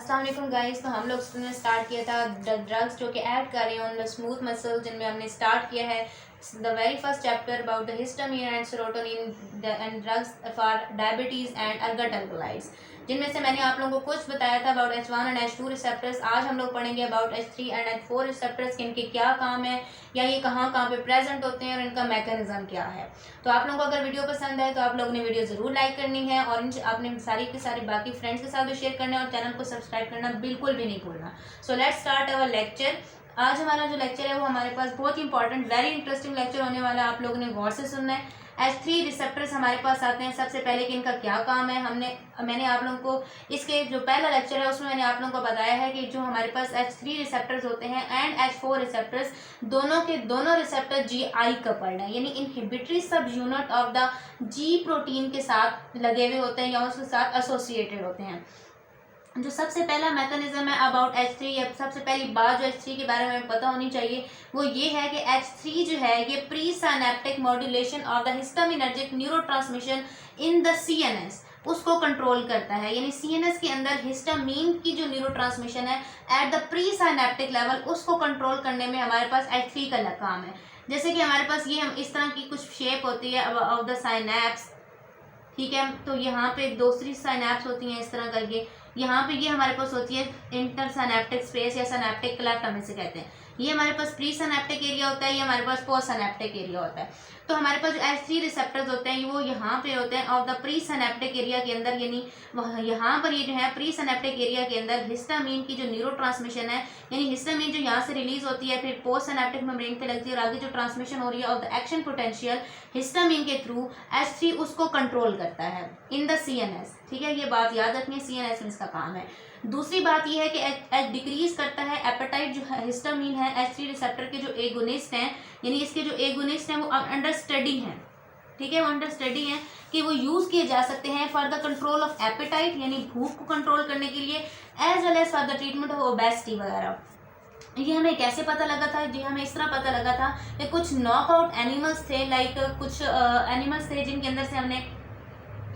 अस्सलाम वालेकुम गाइस। तो हम लोग ने स्टार्ट किया था ड्रग्स जो कि ऐड कर रहे हैं ऑन द स्मूथ मसल, जिनमें हमने स्टार्ट किया है the very first chapter about the histamine and serotonin and drugs for diabetes and ergot alkaloids, जिनमें से मैंने आप लोगों को कुछ बताया था about H1 and H2 receptors. आज हम लोग पढ़ेंगे about H3 and H4 receptors, कि इनके क्या काम है या ये कहाँ कहाँ पे प्रेजेंट होते हैं और इनका मैकेनिज्म क्या है। तो आप लोगों को अगर वीडियो पसंद है तो आप लोगों ने वीडियो ज़रूर लाइक करनी है और इन आपने सारी के सारी बाकी फ्रेंड्स के साथ भी शेयर करना है और चैनल को सब्सक्राइब करना बिल्कुल भी नहीं भूलना। So let's start our lecture. आज हमारा जो लेक्चर है वो हमारे पास बहुत इंपॉर्टेंट वेरी इंटरेस्टिंग लेक्चर होने वाला है। आप लोगों ने गौर से सुनना है। H3 रिसेप्टर्स हमारे पास आते हैं। सबसे पहले कि इनका क्या काम है, मैंने आप लोगों को इसके जो पहला लेक्चर है उसमें मैंने आप लोगों को बताया है कि जो हमारे पास H3 रिसेप्टर्स होते हैं एंड H4 रिसेप्टर्स, दोनों के दोनों रिसेप्टर GI कपल्ड है, यानी इनहिबिटरी सब unit of the G protein के साथ लगे हुए होते हैं या उसके साथ एसोसिएटेड होते हैं। जो सबसे पहला मैकेनिज्म है अबाउट H3, या सबसे पहली बात जो H3 के बारे में पता होनी चाहिए वो ये है कि H3 जो है ये presynaptic modulation of the histaminergic neurotransmission in the CNS उसको कंट्रोल करता है। यानी CNS के अंदर हिस्टामीन की जो न्यूरोट्रांसमिशन है at the pre synaptic level उसको कंट्रोल करने में हमारे पास H3 का काम है। जैसे कि हमारे पास ये हम इस तरह की कुछ शेप होती है ऑफ द साइनेप्स, ठीक है। तो यहाँ पे दूसरी साइनेप्स होती हैं इस तरह करके, यहाँ पे ये हमारे पास होती है इंटर साइनेप्टिक स्पेस या साइनेप्टिक क्लेफ्ट हम इसे कहते हैं। ये हमारे पास प्री साइनेप्टिक एरिया होता है, ये हमारे पास पोस्ट साइनेप्टिक एरिया होता है। तो हमारे पास जो H3 रिसेप्टर्स होते हैं वो यहाँ पे होते हैं of the pre synaptic area के अंदर, यानी यहाँ पर ये जो है प्री साइनेप्टिक एरिया के अंदर हिस्टामीन की जो न्यूरोट्रांसमिशन है, यानी हिस्टामीन जो यहाँ से रिलीज होती है फिर पोस्ट साइनेप्टिक मेम्ब्रेन पे लगती है और आगे जो ट्रांसमिशन हो रही है of the action potential histamine के थ्रू H3 उसको कंट्रोल करता है इन द CNS, ठीक है। ये बात याद रखनी है, CNS में इसका काम है। दूसरी बात यह है कि डिक्रीज करता है एपेटाइट। जो हिस्टामीन है H3 रिसेप्टर के जो एगोनिस्ट हैं, यानी इसके जो एगोनिस्ट हैं वो अंडर स्टडी हैं, ठीक है, वो अंडर स्टडी हैं कि वो यूज किए जा सकते हैं for the control of appetite, यानी भूख को कंट्रोल करने के लिए, as well as for the treatment of obesity वगैरह। ये हमें कैसे पता लगा था? जी हमें इस तरह पता लगा था कि कुछ नॉकआउट एनिमल्स थे, लाइक कुछ एनिमल्स थे जिनके अंदर से हमने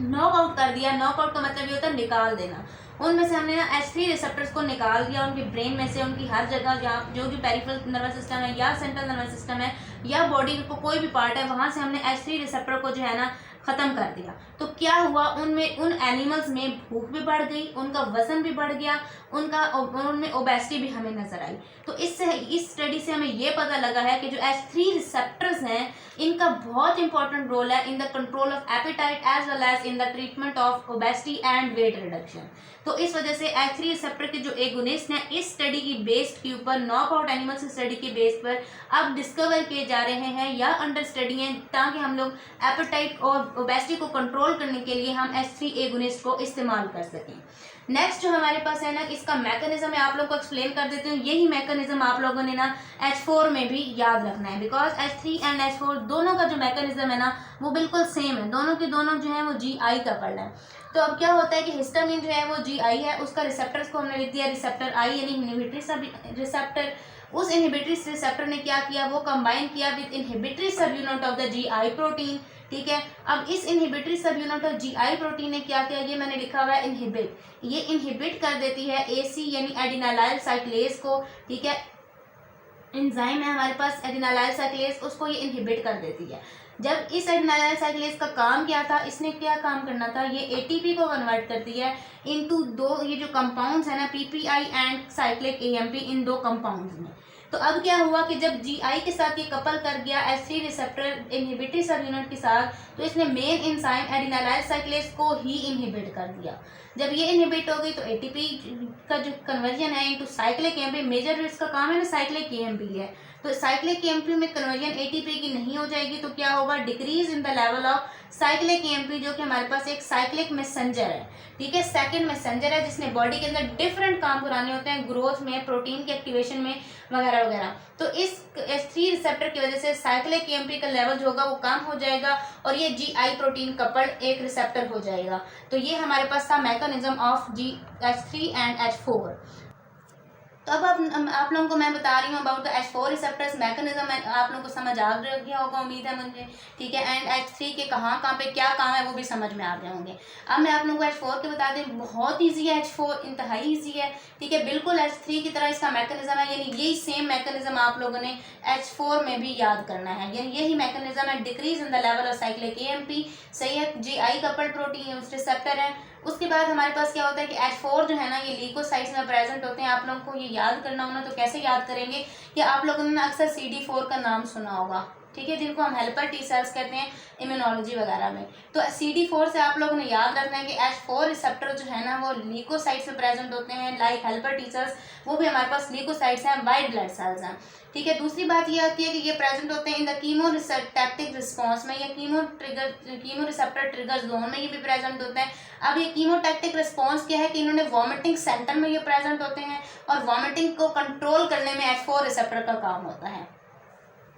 नॉकआउट कर दिया। नॉकआउट का मतलब ये होता है निकाल देना। उनमें से हमने ना H3 रिसेप्टर्स को निकाल दिया उनके ब्रेन में से, उनकी हर जगह जहाँ जो जो पेरिफेरल नर्वस सिस्टम है या सेंट्रल नर्वस सिस्टम है या बॉडी को कोई भी पार्ट है, वहाँ से हमने H3 रिसेप्टर को जो है ना ख़त्म कर दिया। तो क्या हुआ, उनमें उन एनिमल्स में भूख भी बढ़ गई, उनका वजन भी बढ़ गया, उनमें ओबेसिटी भी हमें नजर आई। तो इस स्टडी से हमें ये पता लगा है कि जो H3 रिसेप्टर्स हैं इनका बहुत इंपॉर्टेंट रोल है in the control of appetite as well as in the treatment of obesity and weight reduction. तो इस वजह से H3 रिसेप्टर के जो एगोनिस्ट हैं इस स्टडी की बेस के ऊपर, नॉकआउट एनिमल्स की स्टडी के बेस पर अब डिस्कवर किए जा रहे हैं या अंडर स्टडी हैं, ताकि हम लोग एपेटाइट और ओबेसिटी को कंट्रोल करने के लिए हम H3 एगोनिस्ट को इस्तेमाल कर सकें। नेक्स्ट जो हमारे पास है ना, इसका मैकेनिज्म मैं आप लोग को एक्सप्लेन कर देती हूँ। यही मैकेनिज्म आप लोगों ने ना H4 में भी याद रखना है, बिकॉज H3 एंड H4 दोनों का जो मैकेनिज्म है ना वो बिल्कुल सेम है। दोनों के दोनों जो है वो GI कपल्ड है। तो अब क्या होता है कि हिस्टामिन जो है वो GI है, उसका रिसेप्टर्स को हमने लिख दिया रिसेप्टर I, यानी इनहिबिटरी सब रिसेप्टर। उस इनहिबिटरी रिसेप्टर ने क्या किया, वो कंबाइन किया विद इनहिबिटरी सब unit of the GI protein, ठीक है। अब इस इनहिबिटरी सब यूनिट ऑफ GI प्रोटीन ने क्या किया, ये मैंने लिखा हुआ है इनहिबिट, ये इनहिबिट कर देती है AC यानी एडिनालाइल साइक्लेज को, ठीक है। एंजाइम है हमारे पास एडिनालाइल साइक्लेज, उसको ये इनहिबिट कर देती है। जब इस एडिनालाइल साइक्लेज का काम क्या था, इसने क्या काम करना था, ये ATP को कन्वर्ट करती है इनटू दो ये जो कंपाउंड्स है ना PPI एंड साइक्लिक AMP, इन दो कंपाउंड्स में। तो अब क्या हुआ कि जब GI के साथ ये कपल कर गया H3 रिसेप्टर इनहिबिटरी सब यूनिट के साथ, तो इसने मेन एंजाइम एडिनालाइल साइक्लेज को ही इनहिबिट कर दिया। जब ये इनहिबिट हो गई तो ATP का जो कन्वर्जन है इनटू साइक्लिक AMP, मेजर इसका काम है ना साइक्लिक AMP है, तो साइक्लिक AMP में कन्वर्जन ATP की नहीं हो जाएगी तो क्या होगा, decrease in the level of cyclic AMP, जो कि हमारे पास एक साइक्लिक मैसेंजर है, ठीक है, सेकंड मैसेंजर है जिसने बॉडी के अंदर डिफरेंट काम कराने होते हैं, ग्रोथ में, प्रोटीन के एक्टिवेशन में वगैरह वगैरह। तो इस H3 रिसेप्टर की वजह से साइक्लिक AMP का लेवल जो होगा वो कम हो जाएगा और ये GI प्रोटीन कपल्ड एक रिसेप्टर हो जाएगा। तो ये हमारे पास था mechanism of H3 and H4। तो अब आप लोगों को मैं बता रही हूँ about the H4 receptors mechanism. आप लोगों को समझ आ गया होगा, उम्मीद है मुझे, ठीक है। एंड H3 के कहाँ कहाँ पे क्या काम है वो भी समझ में आ गए होंगे। अब मैं आप लोगों को H4 के बता दें, बहुत ईजी है H4, इंतहाई ईजी है, ठीक है, बिल्कुल H3 की तरह इसका मैकेनिज्म है, यानी यही सेम मैकेनिज्म आप लोगों ने H4 में भी याद करना है, यानी यही मैकेनिज्म है। Decrease in the level of cyclic AMP, सही है जी, आई कपल्ड प्रोटीन रिसेप्टर है। उसके बाद हमारे पास क्या होता है कि H4 जो है ना ये ल्यूकोसाइट्स में प्रेजेंट होते हैं। आप लोगों को ये याद करना होना तो कैसे याद करेंगे कि आप लोगों ने अक्सर CD4 का नाम सुना होगा, ठीक है, जिनको हम हेल्पर टी सेल्स कहते हैं इम्यूनोलॉजी वगैरह में। तो CD4 से आप लोगों ने याद रखना है कि H4 रिसेप्टर जो है ना वो ल्यूकोसाइट्स में प्रेजेंट होते हैं, लाइक हेल्पर टी सेल्स, वो भी हमारे पास ल्यूकोसाइट्स हैं, वाइट ब्लड सेल्स हैं, ठीक है। दूसरी बात ये आती है कि ये प्रेजेंट होते हैं इन द कीमोटैक्टिक रिस्पॉन्स में, या कीमो रिसेप्टर ट्रिगर जोन में ये भी प्रेजेंट होते हैं। अब ये कीमोटैक्टिक रिस्पॉन्स क्या है कि इन्होंने वॉमिटिंग सेंटर में ये प्रेजेंट होते हैं, और वॉमिटिंग को कंट्रोल करने में H4 रिसेप्टर का काम होता है।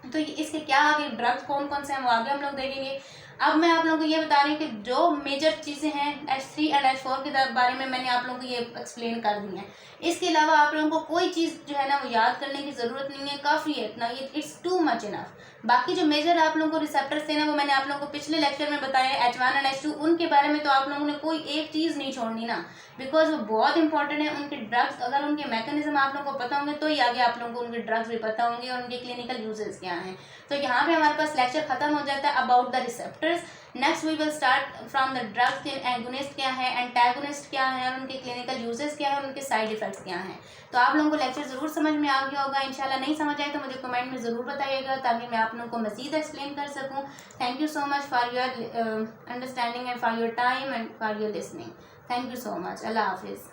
तो इसके क्या आगे ड्रग्स कौन कौन से हैं वो आगे हम लोग देखेंगे। अब मैं आप लोगों को ये बता रही हूँ कि जो मेजर चीज़ें हैं H3 एंड H4 के बारे में मैंने आप लोगों को ये एक्सप्लेन कर दी हैं। इसके अलावा आप लोगों को कोई चीज़ जो है ना वो याद करने की ज़रूरत नहीं है, काफ़ी है इतना, ये इट्स टू मच इनफ। बाकी जो मेजर आप लोगों को रिसेप्टर्स थे ना वो मैंने आप लोगों को पिछले लेक्चर में बताया, H1 एंड H2, उनके बारे में तो आप लोगों ने कोई एक चीज़ नहीं छोड़नी ना, बिकॉज वो बहुत इंपॉर्टेंट है। उनके ड्रग्स, अगर उनके मैकेनिज्म आप लोगों को पता होंगे तो ही आगे आप लोगों को उनके ड्रग्स भी पता होंगे और उनके क्लिनिकल यूजेस क्या हैं। तो यहाँ पे हमारे पास लेक्चर खत्म हो जाता है about the receptors. Next we will start from the drugs के एगोनिस्ट क्या है, एंटागोनिस्ट क्या है, और उनके क्लिनिकल यूजेस क्या है, और उनके साइड इफेक्ट्स क्या हैं। तो आप लोगों को लेक्चर ज़रूर समझ में आ गया होगा। इंशाल्लाह नहीं समझ आए तो मुझे कमेंट में ज़रूर बताइएगा ताकि मैं आप लोगों को मज़ीद एक्सप्लेन कर सकूँ। Thank you so much for your understanding and for your time and for your listening. Thank you so much. अल्लाह हाफिज़।